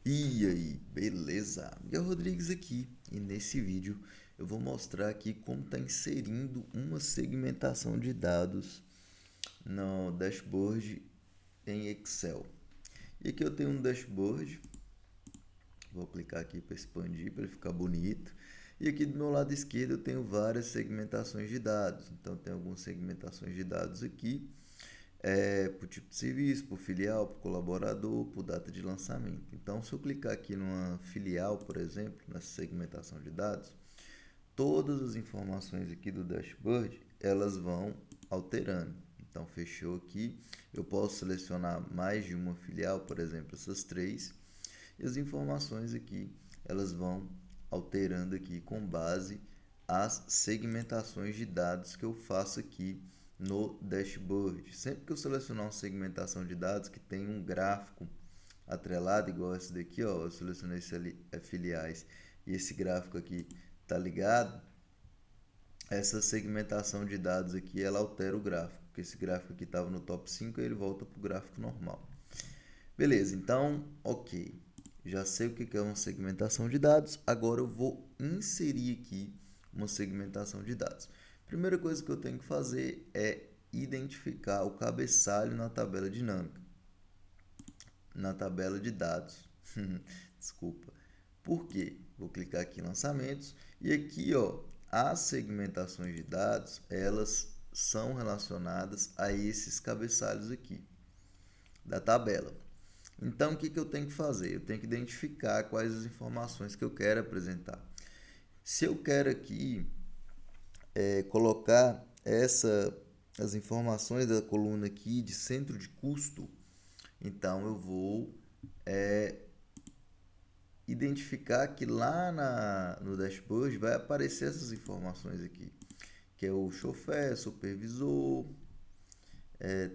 E aí, beleza? Miguel Rodrigues aqui, e nesse vídeo eu vou mostrar aqui como está inserindo uma segmentação de dados no dashboard em Excel. E aqui eu tenho um dashboard, vou clicar aqui para expandir, para ele ficar bonito. E aqui do meu lado esquerdo eu tenho várias segmentações de dados, então tem algumas segmentações de dados aqui. Por tipo de serviço, por filial, por colaborador, por data de lançamento. Então, se eu clicar aqui numa filial, por exemplo, nessa segmentação de dados, todas as informações aqui do dashboard, elas vão alterando. Então, fechou aqui. Eu posso selecionar mais de uma filial, por exemplo, essas três. E as informações aqui, elas vão alterando aqui com base as segmentações de dados que eu faço aqui no dashboard. Sempre que eu selecionar uma segmentação de dados que tem um gráfico atrelado, igual esse daqui, ó, eu selecionei filiais e esse gráfico aqui tá ligado, essa segmentação de dados aqui, ela altera o gráfico, porque esse gráfico aqui estava no top 5 e ele volta para o gráfico normal. Beleza, então, ok. Já sei o que é uma segmentação de dados. Agora eu vou inserir aqui uma segmentação de dados. Primeira coisa que eu tenho que fazer é identificar o cabeçalho na tabela dinâmica, na tabela de dados. Desculpa. Por quê? Vou clicar aqui em lançamentos e aqui, ó, as segmentações de dados, elas são relacionadas a esses cabeçalhos aqui da tabela. Então, o que eu tenho que fazer? Eu tenho que identificar quais as informações que eu quero apresentar. Se eu quero aqui colocar as informações da coluna aqui de centro de custo, então eu vou identificar que lá no dashboard vai aparecer essas informações aqui, que é o chofer, supervisor,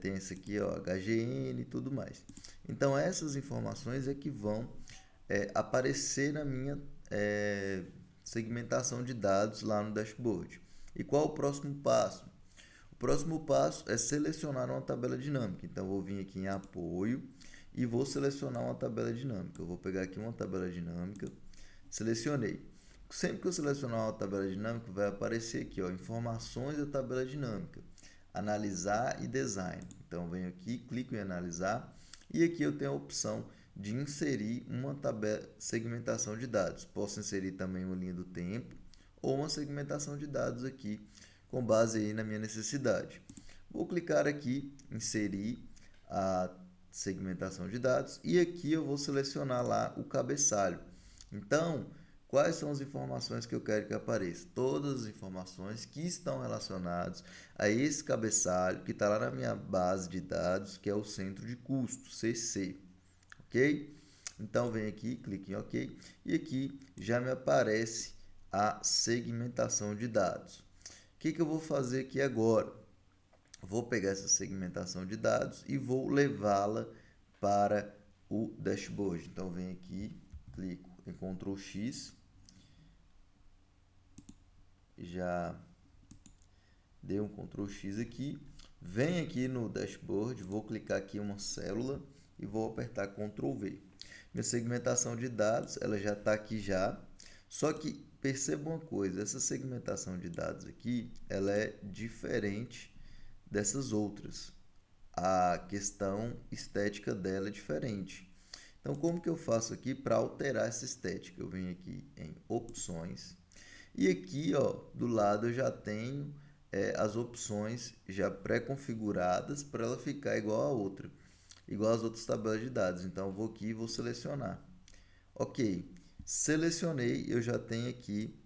tem esse aqui, ó, HGN e tudo mais. Então, essas informações é que vão aparecer na minha segmentação de dados lá no dashboard. E qual o próximo passo? O próximo passo é selecionar uma tabela dinâmica. Então, eu vou vir aqui em apoio e vou selecionar uma tabela dinâmica. Eu vou pegar aqui uma tabela dinâmica, selecionei. Sempre que eu selecionar uma tabela dinâmica, vai aparecer aqui, ó, informações da tabela dinâmica, analisar e design. Então, venho aqui, clico em analisar e aqui eu tenho a opção de inserir uma tabela, segmentação de dados. Posso inserir também uma linha do tempo ou uma segmentação de dados aqui com base aí na minha necessidade. Vou clicar aqui, inserir a segmentação de dados e aqui eu vou selecionar lá o cabeçalho. Então, quais são as informações que eu quero que apareça? Todas as informações que estão relacionadas a esse cabeçalho que está lá na minha base de dados, que é o centro de custo, CC. Ok? Então, vem aqui, clique em OK e aqui já me aparece a segmentação de dados. O que eu vou fazer aqui agora? Vou pegar essa segmentação de dados e vou levá-la para o dashboard. Então, vem aqui, clico em Ctrl X, já dei um Ctrl X aqui, vem aqui no dashboard, vou clicar aqui em uma célula e vou apertar Ctrl V. Minha segmentação de dados, ela já está aqui já, só que perceba uma coisa, essa segmentação de dados aqui, ela é diferente dessas outras. A questão estética dela é diferente. Então, como que eu faço aqui para alterar essa estética? Eu venho aqui em opções e aqui, ó, do lado eu já tenho as opções já pré-configuradas para ela ficar igual a outra, igual às outras tabelas de dados. Então, eu vou aqui e vou selecionar. Ok, selecionei, eu já tenho aqui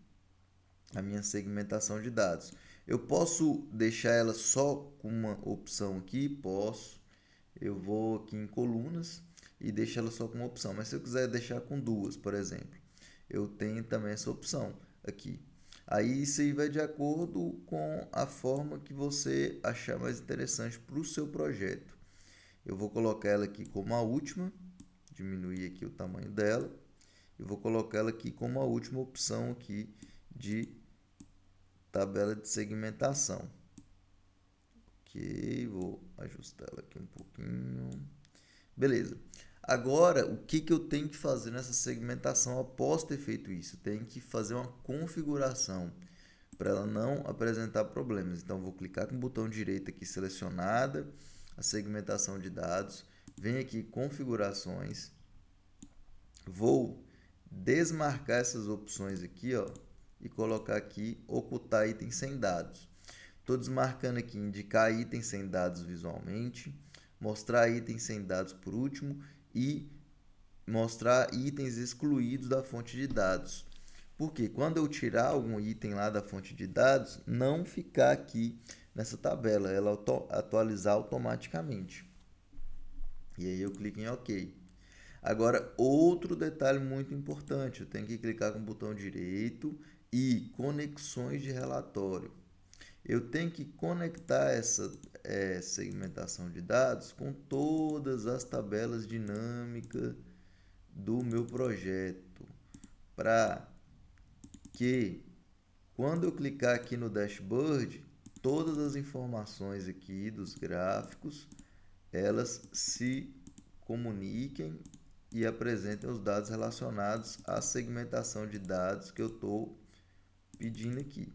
a minha segmentação de dados. Eu posso deixar ela só com uma opção aqui? Posso. Eu vou aqui em colunas e deixo ela só com uma opção. Mas se eu quiser deixar com duas, por exemplo, eu tenho também essa opção aqui. Aí isso aí vai de acordo com a forma que você achar mais interessante para o seu projeto. Eu vou colocar ela aqui como a última, diminuir aqui o tamanho dela. Eu vou colocar ela aqui como a última opção aqui de tabela de segmentação. Ok, vou ajustar ela aqui um pouquinho. Beleza. Agora, o que eu tenho que fazer nessa segmentação após ter feito isso? Eu tenho que fazer uma configuração para ela não apresentar problemas. Então, vou clicar com o botão direito aqui, selecionada a segmentação de dados, venho aqui configurações, vou desmarcar essas opções aqui, ó, e colocar aqui ocultar itens sem dados. Estou desmarcando aqui indicar itens sem dados visualmente, mostrar itens sem dados por último e mostrar itens excluídos da fonte de dados. Porque quando eu tirar algum item lá da fonte de dados, não ficar aqui nessa tabela, ela atualizar automaticamente. E aí eu clico em OK. Agora, outro detalhe muito importante, eu tenho que clicar com o botão direito e conexões de relatório. Eu tenho que conectar essa segmentação de dados com todas as tabelas dinâmicas do meu projeto, para que quando eu clicar aqui no dashboard, todas as informações aqui dos gráficos, elas se comuniquem e apresentem os dados relacionados à segmentação de dados que eu estou pedindo aqui.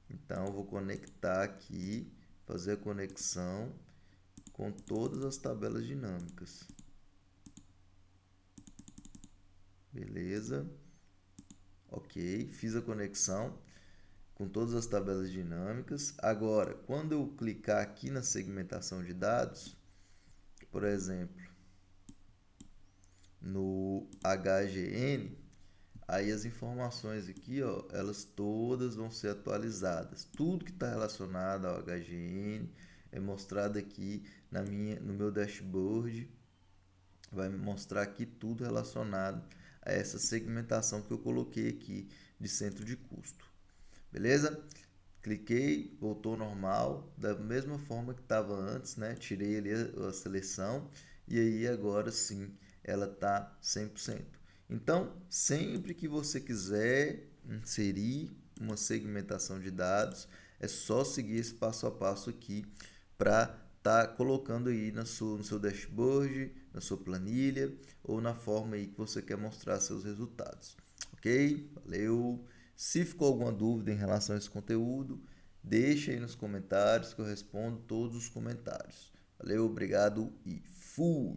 Então, eu vou conectar aqui, fazer a conexão com todas as tabelas dinâmicas. Beleza? Ok, fiz a conexão com todas as tabelas dinâmicas. Agora, quando eu clicar aqui na segmentação de dados, por exemplo, no HGN, aí as informações aqui, ó, elas todas vão ser atualizadas. Tudo que está relacionado ao HGN é mostrado aqui no meu dashboard. Vai me mostrar aqui tudo relacionado a essa segmentação que eu coloquei aqui de centro de custo. Beleza? Cliquei, voltou normal, da mesma forma que estava antes, né? Tirei ali a seleção e aí agora sim ela está 100%. Então, sempre que você quiser inserir uma segmentação de dados, é só seguir esse passo a passo aqui para estar colocando aí no seu dashboard, na sua planilha ou na forma aí que você quer mostrar seus resultados. Ok? Valeu! Se ficou alguma dúvida em relação a esse conteúdo, deixa aí nos comentários que eu respondo todos os comentários. Valeu, obrigado e fui!